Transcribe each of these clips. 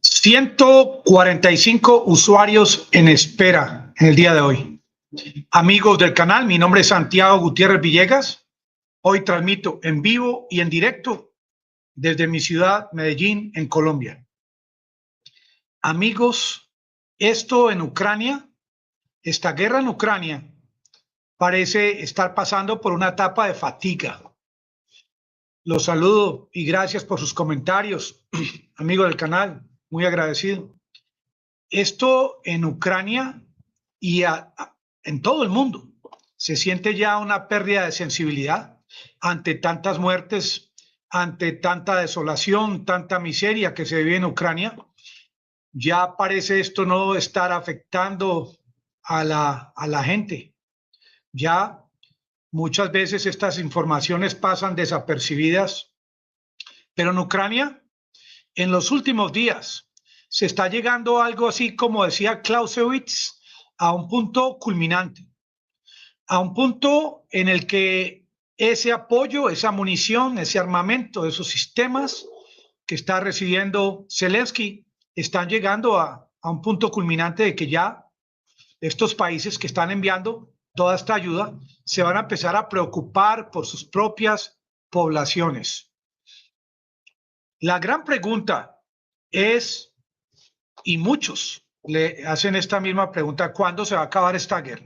145 usuarios en espera en el día de hoy. Amigos del canal, mi nombre es Santiago Gutiérrez Villegas. Hoy transmito en vivo y en directo desde mi ciudad, Medellín, en Colombia. Amigos, esto en Ucrania, esta guerra en Ucrania, parece estar pasando por una etapa de fatiga. Los saludo y gracias por sus comentarios, amigos del canal, muy agradecido. Esto en Ucrania y en todo el mundo se siente ya una pérdida de sensibilidad ante tantas muertes, ante tanta desolación, tanta miseria que se vive en Ucrania. Ya parece esto no estar afectando a la gente. Ya muchas veces estas informaciones pasan desapercibidas, pero en Ucrania, en los últimos días, se está llegando a algo así como decía Clausewitz, a un punto culminante, a un punto en el que ese apoyo, esa munición, ese armamento, esos sistemas que está recibiendo Zelensky están llegando a un punto culminante de que ya estos países que están enviando toda esta ayuda se van a empezar a preocupar por sus propias poblaciones. La gran pregunta es, y muchos le hacen esta misma pregunta, ¿cuándo se va a acabar esta guerra?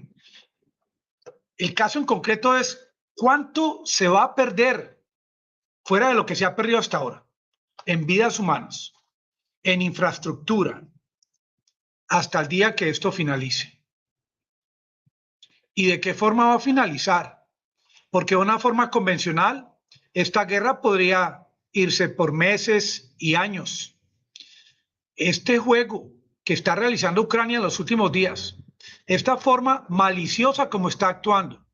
El caso en concreto es, ¿cuánto se va a perder fuera de lo que se ha perdido hasta ahora? En vidas humanas, en infraestructura, hasta el día que esto finalice. ¿Y de qué forma va a finalizar? Porque de una forma convencional, esta guerra podría irse por meses y años. Este juego que está realizando Ucrania en los últimos días, esta forma maliciosa como está actuando,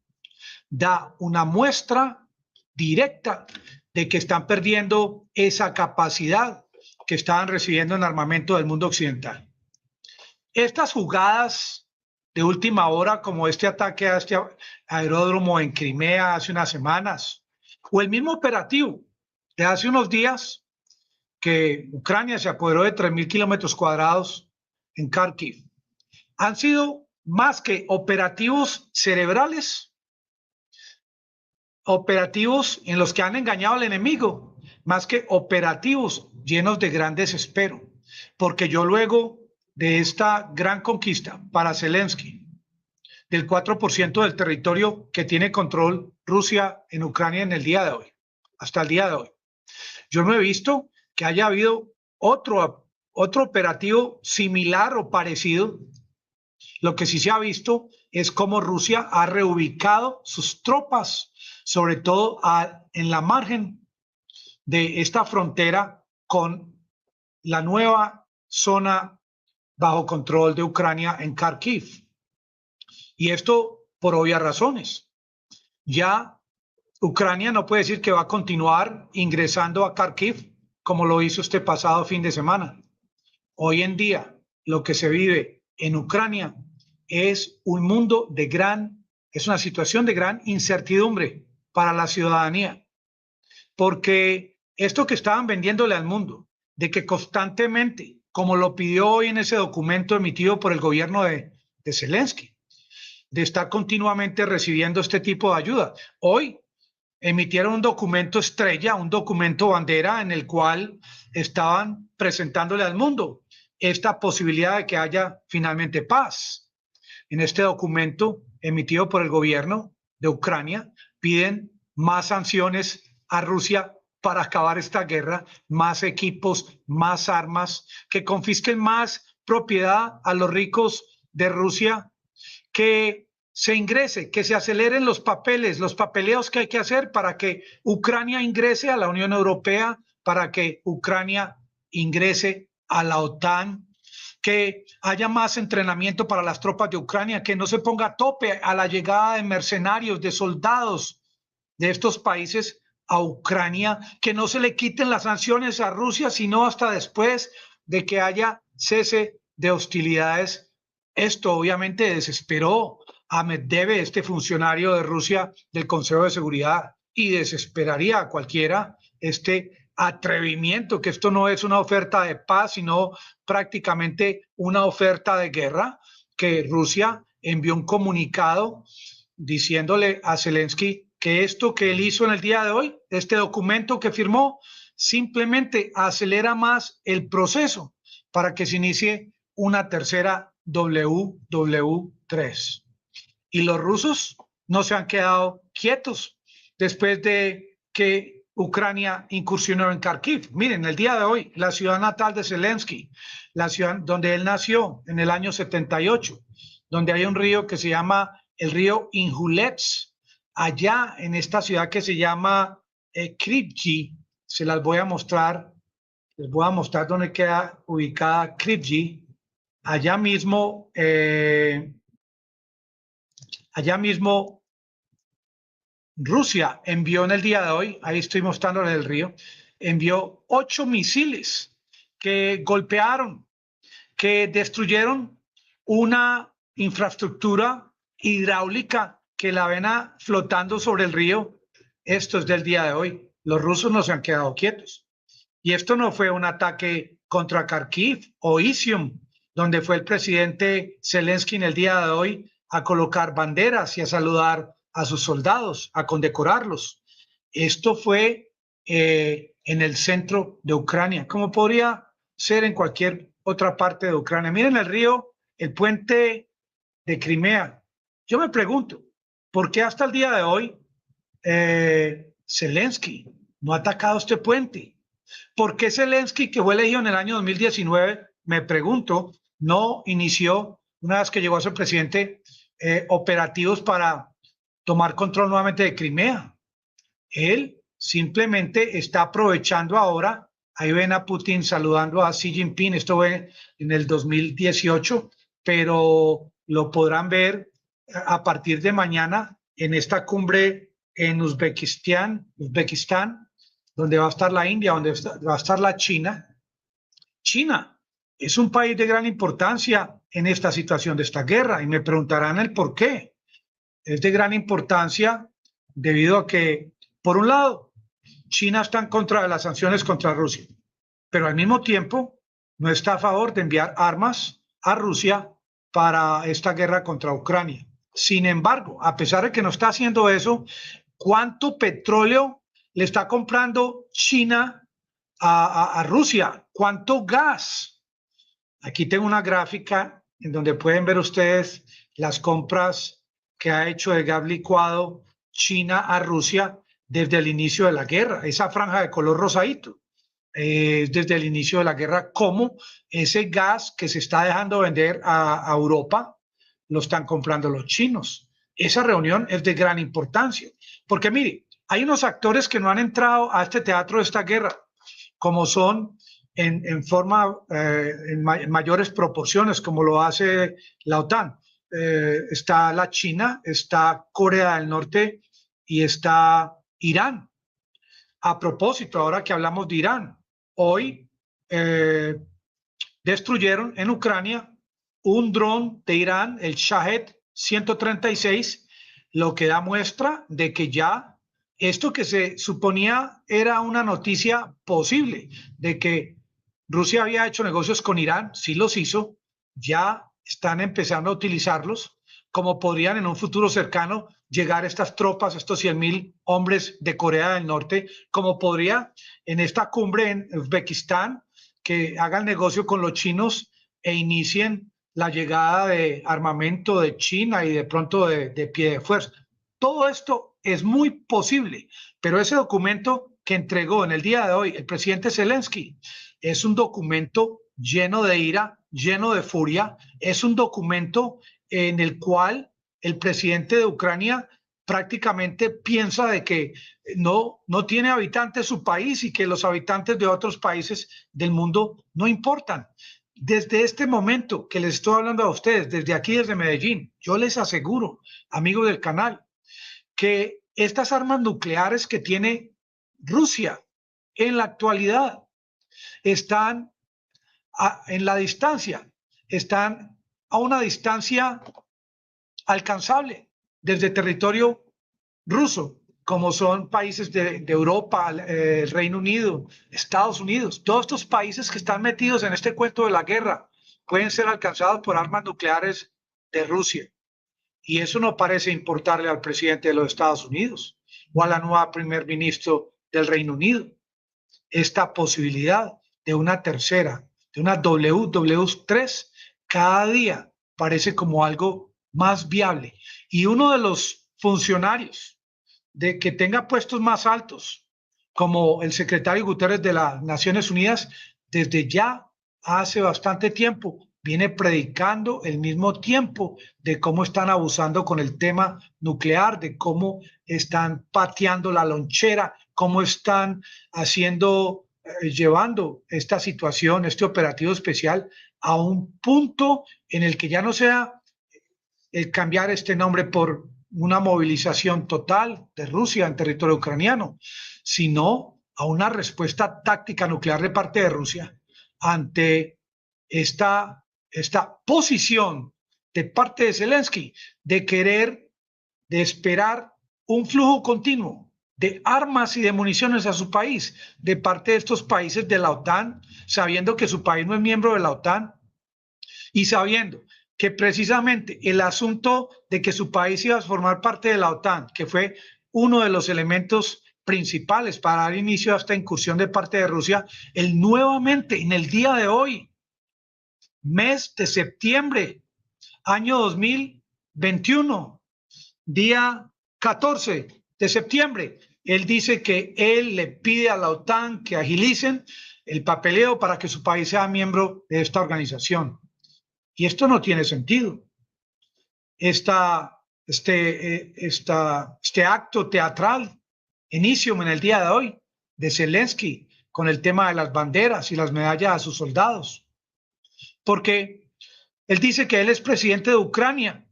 da una muestra directa de que están perdiendo esa capacidad que estaban recibiendo en armamento del mundo occidental. Estas jugadas de última hora, como este ataque a este aeródromo en Crimea hace unas semanas, o el mismo operativo de hace unos días que Ucrania se apoderó de 3.000 kilómetros cuadrados en Kharkiv, han sido más que operativos cerebrales, operativos en los que han engañado al enemigo, más que operativos llenos de gran desespero, porque yo luego de esta gran conquista para Zelensky, del 4% del territorio que tiene control Rusia en Ucrania en el día de hoy, hasta el día de hoy, yo no he visto que haya habido otro operativo similar o parecido. Lo que sí se ha visto es cómo Rusia ha reubicado sus tropas, sobre todo en la margen de esta frontera con la nueva zona bajo control de Ucrania en Kharkiv. Y esto por obvias razones. Ya Ucrania no puede decir que va a continuar ingresando a Kharkiv como lo hizo este pasado fin de semana. Hoy en día, lo que se vive en Ucrania es un mundo es una situación de gran incertidumbre para la ciudadanía, porque esto que estaban vendiéndole al mundo, de que constantemente, como lo pidió hoy en ese documento emitido por el gobierno de Zelensky, de estar continuamente recibiendo este tipo de ayuda. Hoy emitieron un documento estrella, un documento bandera en el cual estaban presentándole al mundo esta posibilidad de que haya finalmente paz. En este documento emitido por el gobierno de Ucrania piden más sanciones a Rusia para acabar esta guerra, más equipos, más armas, que confisquen más propiedad a los ricos de Rusia, que se ingrese, que se aceleren los papeles, los papeleos que hay que hacer para que Ucrania ingrese a la Unión Europea, para que Ucrania ingrese a la OTAN, que haya más entrenamiento para las tropas de Ucrania, que no se ponga a tope a la llegada de mercenarios, de soldados de estos países a Ucrania, que no se le quiten las sanciones a Rusia, sino hasta después de que haya cese de hostilidades. Esto obviamente desesperó a Medvedev, este funcionario de Rusia del Consejo de Seguridad, y desesperaría a cualquiera este atrevimiento, que esto no es una oferta de paz, sino prácticamente una oferta de guerra, que Rusia envió un comunicado diciéndole a Zelensky que esto que él hizo en el día de hoy, este documento que firmó, simplemente acelera más el proceso para que se inicie una tercera WW3. Y los rusos no se han quedado quietos después de que Ucrania incursionó en Kharkiv. Miren, el día de hoy, la ciudad natal de Zelensky, la ciudad donde él nació en el año 78, donde hay un río que se llama el río Inhulets, allá en esta ciudad que se llama Kryvyi, se las voy a mostrar, les voy a mostrar dónde queda ubicada Kryvyi, allá mismo Rusia envió en el día de hoy, ahí estoy mostrándole el río, envió 8 misiles que golpearon, que destruyeron una infraestructura hidráulica que la ven flotando sobre el río. Esto es del día de hoy. Los rusos no se han quedado quietos. Y esto no fue un ataque contra Kharkiv o Izium, donde fue el presidente Zelensky en el día de hoy a colocar banderas y a saludar a sus soldados, a condecorarlos. Esto fue en el centro de Ucrania, como podría ser en cualquier otra parte de Ucrania. Miren el río, el puente de Crimea. Yo me pregunto, ¿por qué hasta el día de hoy Zelensky no ha atacado este puente? ¿Por qué Zelensky, que fue elegido en el año 2019, me pregunto, no inició, una vez que llegó a ser presidente, operativos para tomar control nuevamente de Crimea? Él simplemente está aprovechando ahora, ahí ven a Putin saludando a Xi Jinping, esto fue en el 2018, pero lo podrán ver a partir de mañana en esta cumbre en Uzbekistán, donde va a estar la India, donde va a estar la China. China es un país de gran importancia en esta situación de esta guerra y me preguntarán el por qué. Es de gran importancia debido a que, por un lado, China está en contra de las sanciones contra Rusia, pero al mismo tiempo no está a favor de enviar armas a Rusia para esta guerra contra Ucrania. Sin embargo, a pesar de que no está haciendo eso, ¿cuánto petróleo le está comprando China a Rusia? ¿Cuánto gas? Aquí tengo una gráfica en donde pueden ver ustedes las compras que ha hecho de gas licuado China a Rusia desde el inicio de la guerra. Esa franja de color rosadito, desde el inicio de la guerra, cómo ese gas que se está dejando vender a Europa lo están comprando los chinos. Esa reunión es de gran importancia, porque mire, hay unos actores que no han entrado a este teatro de esta guerra, como son en mayores proporciones, como lo hace la OTAN. Está la China, está Corea del Norte y está Irán. A propósito, ahora que hablamos de Irán, hoy destruyeron en Ucrania un dron de Irán, el Shahed 136, lo que da muestra de que ya esto que se suponía era una noticia posible, de que Rusia había hecho negocios con Irán, sí los hizo, ya están empezando a utilizarlos, como podrían en un futuro cercano llegar estas tropas, estos 100.000 hombres de Corea del Norte, como podría en esta cumbre en Uzbekistán, que hagan negocio con los chinos e inicien la llegada de armamento de China y de pronto de pie de fuerza. Todo esto es muy posible, pero ese documento que entregó en el día de hoy el presidente Zelensky es un documento lleno de ira, lleno de furia, es un documento en el cual el presidente de Ucrania prácticamente piensa de que no tiene habitantes su país y que los habitantes de otros países del mundo no importan. Desde este momento que les estoy hablando a ustedes, desde aquí, desde Medellín, yo les aseguro, amigos del canal, que estas armas nucleares que tiene Rusia en la actualidad están en la distancia, están a una distancia alcanzable desde territorio ruso. como son países de Europa, el Reino Unido, Estados Unidos. Todos estos países que están metidos en este cuento de la guerra pueden ser alcanzados por armas nucleares de Rusia. Y eso no parece importarle al presidente de los Estados Unidos o a la nueva primer ministro del Reino Unido. Esta posibilidad de una tercera, de una WW3, cada día parece como algo más viable. Y uno de los funcionarios de que tenga puestos más altos, como el secretario Guterres de las Naciones Unidas, desde ya hace bastante tiempo viene predicando el mismo tiempo de cómo están abusando con el tema nuclear, de cómo están pateando la lonchera, cómo están haciendo, llevando esta situación, este operativo especial a un punto en el que ya no sea el cambiar este nombre por una movilización total de Rusia en territorio ucraniano, sino a una respuesta táctica nuclear de parte de Rusia ante esta posición de parte de Zelensky de querer, de esperar un flujo continuo de armas y de municiones a su país de parte de estos países de la OTAN, sabiendo que su país no es miembro de la OTAN y sabiendo que precisamente el asunto de que su país iba a formar parte de la OTAN, que fue uno de los elementos principales para dar inicio a esta incursión de parte de Rusia, él nuevamente en el día de hoy, mes de septiembre, año 2021, día 14 de septiembre, él dice que él le pide a la OTAN que agilicen el papeleo para que su país sea miembro de esta organización. Y esto no tiene sentido. Este acto teatral inicio en el día de hoy de Zelensky con el tema de las banderas y las medallas a sus soldados. Porque él dice que él es presidente de Ucrania,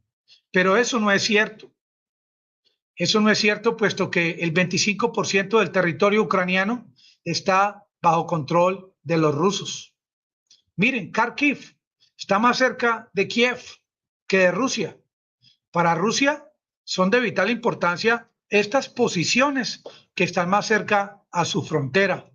pero eso no es cierto. Eso no es cierto, puesto que el 25% del territorio ucraniano está bajo control de los rusos. Miren, Kharkiv está más cerca de Kiev que de Rusia. Para Rusia son de vital importancia estas posiciones que están más cerca a su frontera.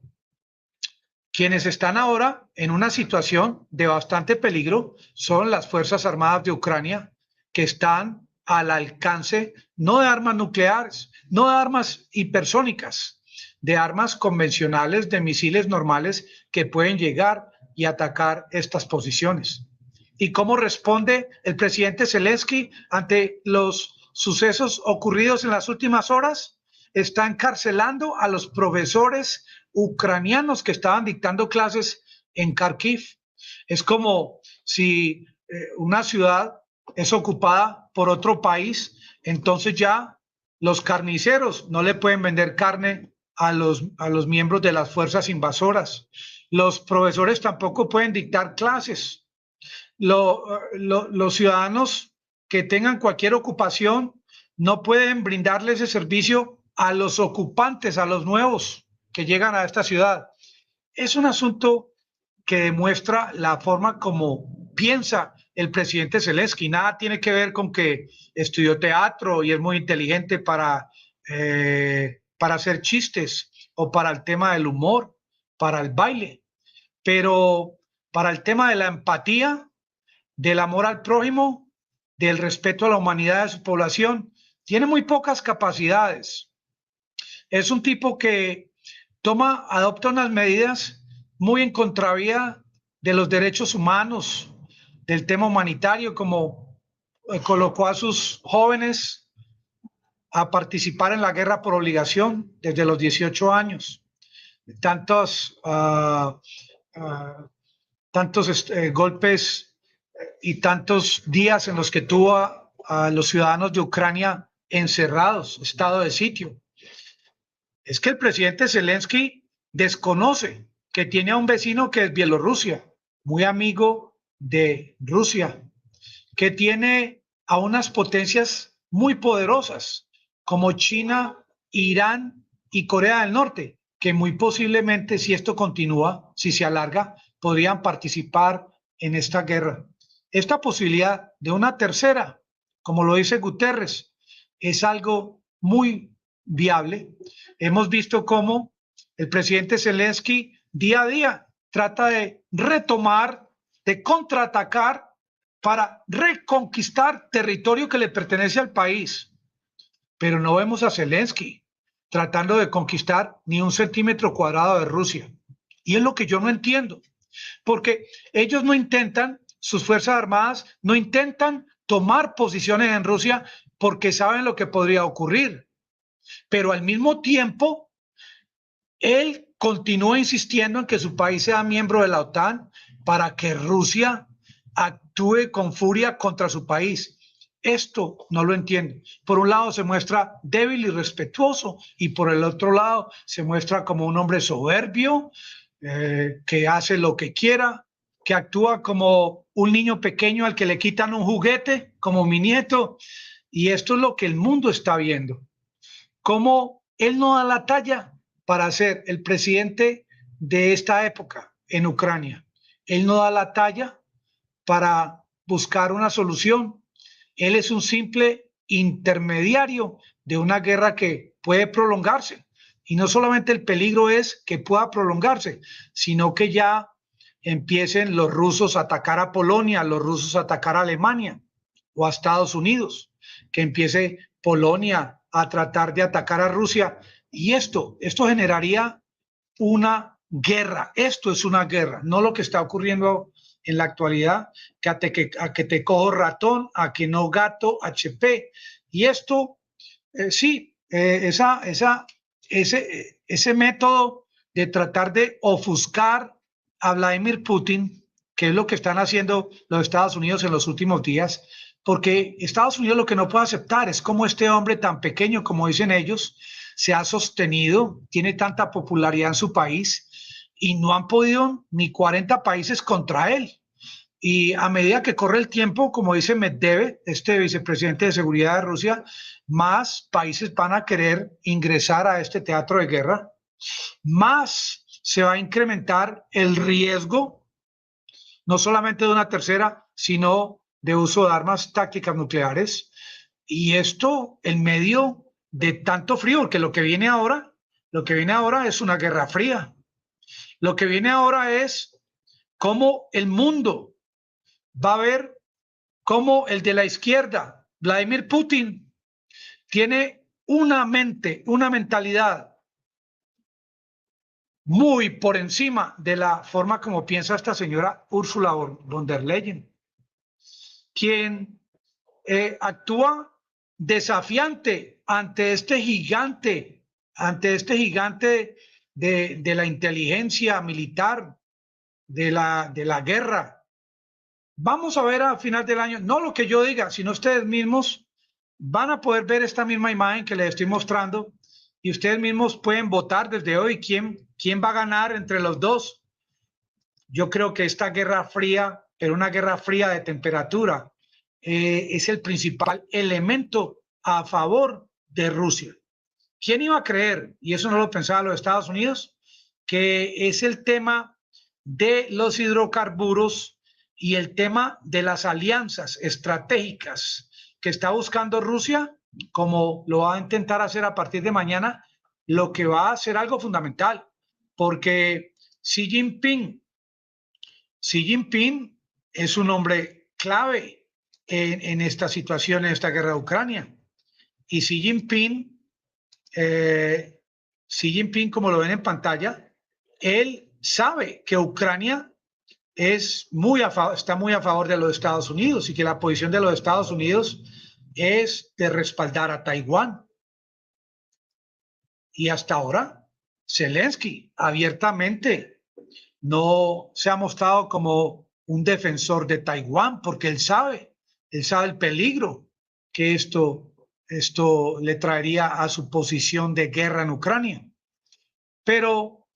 Quienes están ahora en una situación de bastante peligro son las Fuerzas Armadas de Ucrania, que están al alcance no de armas nucleares, no de armas hipersónicas, de armas convencionales, de misiles normales que pueden llegar y atacar estas posiciones. ¿Y cómo responde el presidente Zelensky ante los sucesos ocurridos en las últimas horas? Está encarcelando a los profesores ucranianos que estaban dictando clases en Kharkiv. Es como si una ciudad es ocupada por otro país, entonces ya los carniceros no le pueden vender carne a los miembros de las fuerzas invasoras. Los profesores tampoco pueden dictar clases. Los ciudadanos que tengan cualquier ocupación no pueden brindarle ese servicio a los ocupantes, a los nuevos que llegan a esta ciudad. Es un asunto que demuestra la forma como piensa el presidente Zelensky. Nada tiene que ver con que estudió teatro y es muy inteligente para hacer chistes o para el tema del humor, para el baile, pero para el tema de la empatía, del amor al prójimo, del respeto a la humanidad de su población, tiene muy pocas capacidades. Es un tipo que adopta unas medidas muy en contravía de los derechos humanos, del tema humanitario, como colocó a sus jóvenes a participar en la guerra por obligación desde los 18 años. Tantos golpes y tantos días en los que tuvo a los ciudadanos de Ucrania encerrados, estado de sitio. Es que el presidente Zelensky desconoce que tiene a un vecino que es Bielorrusia, muy amigo de Rusia, que tiene a unas potencias muy poderosas como China, Irán y Corea del Norte, que muy posiblemente, si esto continúa, si se alarga, podrían participar en esta guerra. Esta posibilidad de una tercera, como lo dice Guterres, es algo muy, viable. Hemos visto cómo el presidente Zelensky día a día trata de retomar, de contraatacar para reconquistar territorio que le pertenece al país. Pero no vemos a Zelensky tratando de conquistar ni un centímetro cuadrado de Rusia. Y es lo que yo no entiendo, porque ellos no intentan, sus Fuerzas Armadas no intentan tomar posiciones en Rusia porque saben lo que podría ocurrir. Pero al mismo tiempo, él continúa insistiendo en que su país sea miembro de la OTAN para que Rusia actúe con furia contra su país. Esto no lo entiendo. Por un lado se muestra débil y respetuoso y por el otro lado se muestra como un hombre soberbio, que hace lo que quiera, que actúa como un niño pequeño al que le quitan un juguete, como mi nieto. Y esto es lo que el mundo está viendo. Cómo él no da la talla para ser el presidente de esta época en Ucrania. Él no da la talla para buscar una solución. Él es un simple intermediario de una guerra que puede prolongarse. Y no solamente el peligro es que pueda prolongarse, sino que ya empiecen los rusos a atacar a Polonia, los rusos a atacar a Alemania o a Estados Unidos, que empiece Polonia a tratar de atacar a Rusia. Y esto generaría una guerra. Esto es una guerra, no lo que está ocurriendo en la actualidad, a que te cojo ratón, a que no gato HP. Y esto, ese método de tratar de ofuscar a Vladimir Putin, que es lo que están haciendo los Estados Unidos en los últimos días, porque Estados Unidos lo que no puede aceptar es cómo este hombre tan pequeño, como dicen ellos, se ha sostenido, tiene tanta popularidad en su país y no han podido ni 40 países contra él. Y a medida que corre el tiempo, como dice Medvedev, este vicepresidente de seguridad de Rusia, más países van a querer ingresar a este teatro de guerra, más se va a incrementar el riesgo, no solamente de una tercera, sino de uso de armas tácticas nucleares. Y esto en medio de tanto frío, porque lo que viene ahora es una guerra fría. Lo que viene ahora es cómo el mundo va a ver cómo el de la izquierda, Vladimir Putin, tiene una mente, una mentalidad muy por encima de la forma como piensa esta señora Ursula von der Leyen, quien actúa desafiante ante este gigante de la inteligencia militar, de la guerra. Vamos a ver a final del año, no lo que yo diga, sino ustedes mismos van a poder ver esta misma imagen que les estoy mostrando y ustedes mismos pueden votar desde hoy quién va a ganar entre los dos. Yo creo que esta guerra fría, pero una guerra fría de temperatura, es el principal elemento a favor de Rusia. ¿Quién iba a creer, y eso no lo pensaba los Estados Unidos, que es el tema de los hidrocarburos y el tema de las alianzas estratégicas que está buscando Rusia, como lo va a intentar hacer a partir de mañana, lo que va a ser algo fundamental, porque Xi Jinping es un hombre clave en esta situación, en esta guerra de Ucrania. Y Xi Jinping, como lo ven en pantalla, él sabe que Ucrania está muy a favor de los Estados Unidos y que la posición de los Estados Unidos es de respaldar a Taiwán. Y hasta ahora, Zelensky abiertamente no se ha mostrado como un defensor de Taiwán, porque él sabe el peligro que esto le traería a su posición de guerra en Ucrania. Pero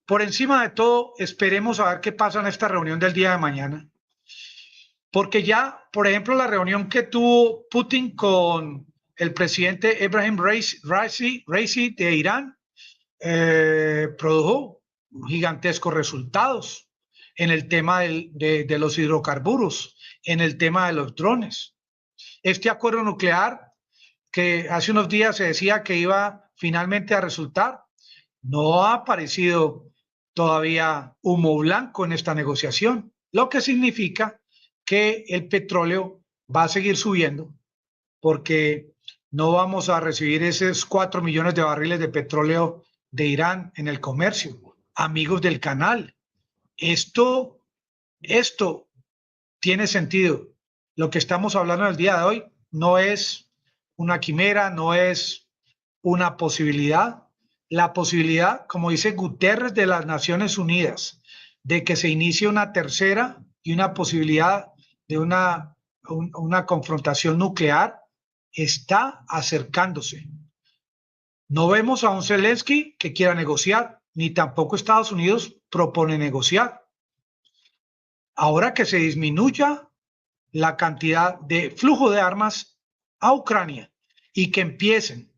por encima de todo, esperemos a ver qué pasa en esta reunión del día de mañana. Porque ya, por ejemplo, la reunión que tuvo Putin con el presidente Ebrahim Raisi de Irán produjo gigantescos resultados en el tema de los hidrocarburos, en el tema de los drones. Este acuerdo nuclear que hace unos días se decía que iba finalmente a resultar, no ha aparecido todavía humo blanco en esta negociación, lo que significa que el petróleo va a seguir subiendo porque no vamos a recibir esos 4 millones de barriles de petróleo de Irán en el comercio. Amigos del canal, esto, esto tiene sentido. Lo que estamos hablando el día de hoy no es una quimera, no es una posibilidad. La posibilidad, como dice Guterres de las Naciones Unidas, de que se inicie una tercera y una posibilidad de una confrontación nuclear está acercándose. No vemos a un Zelensky que quiera negociar, ni tampoco Estados Unidos propone negociar. Ahora que se disminuya la cantidad de flujo de armas a Ucrania y que empiecen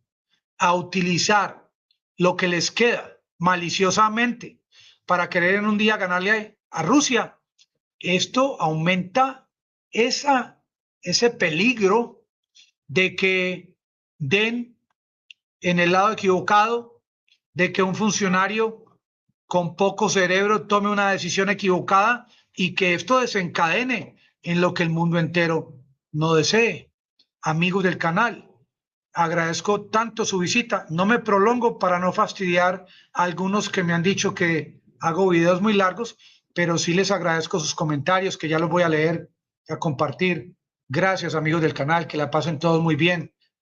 a utilizar lo que les queda maliciosamente para querer en un día ganarle a Rusia, esto aumenta ese peligro de que den en el lado equivocado, de que un funcionario con poco cerebro tome una decisión equivocada y que esto desencadene en lo que el mundo entero no desee. Amigos del canal, agradezco tanto su visita. No me prolongo para no fastidiar a algunos que me han dicho que hago videos muy largos, pero sí les agradezco sus comentarios, que ya los voy a leer, a compartir. Gracias, amigos del canal, que la pasen todos muy bien.